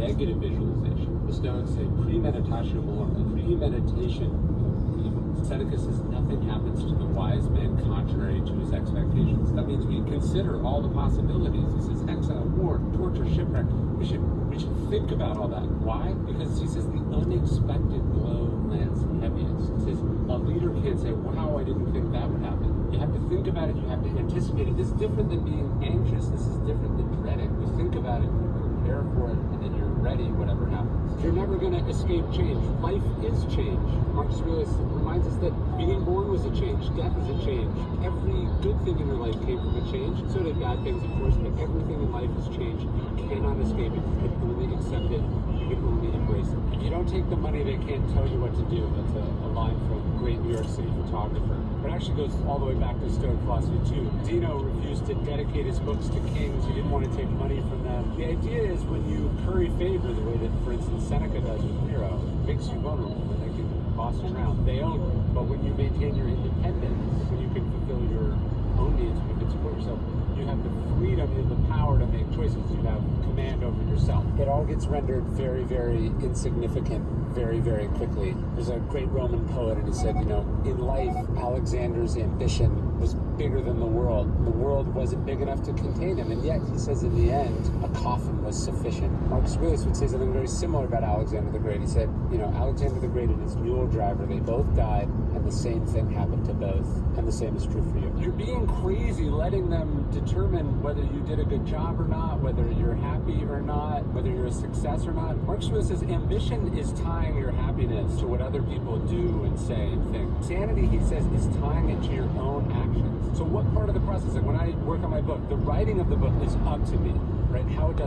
negative visualization. The Stoics say premeditatio mora, premeditation of evil. Seneca says nothing happens to the wise man contrary to his expectations. That means we consider all the possibilities. He says exile, war, torture, shipwreck. We should think about all that. Why? Because he says the unexpected blow lands heaviest. He says a leader can't say, wow, I didn't think that would happen. You have to think about it, you have to anticipate it. This is different than being anxious. This is different than dreading. You think about it, you prepare for it, and then you're ready whatever happens. You're never going to escape change. Life is change. Marcus Aurelius reminds us that being born was a change. Death is a change. Every good thing in your life came from a change. So did bad things, of course, but everything in life is change. You cannot escape it. You can only accept it. You can only embrace it. If you don't take the money, they can't tell you what to do. That's a line from a great New York City photographer. But it actually goes all the way back to Stoic philosophy too. Zeno refused to dedicate his books to kings. He didn't want to take money from them. The idea is when you curry favor the way that, for instance, Seneca does with Nero, it makes you vulnerable and they can boss you around. They own you. But when you maintain your independence, when you can fulfill your own needs, when you can support yourself, you have the freedom, you have the power to make choices. You have command over yourself. It all gets rendered very, very insignificant very, very quickly. There's a great Roman poet, and he said, in life, Alexander's ambition was bigger than the world. The world wasn't big enough to contain him, and yet, he says, in the end, a coffin was sufficient. Marcus Aurelius would say something very similar about Alexander the Great. He said, Alexander the Great and his mule driver, they both died, and the same thing happened to both, and the same is true for you. You're being crazy letting them determine whether you did a good job or not, whether you're happy or not, whether you're a success or not. Marcus Aurelius says ambition is tying your happiness to what other people do and say and think. Sanity, he says, is tying it to your own actions. So what part of the process, like when I work on my book, the writing of the book is up to me, right? How it does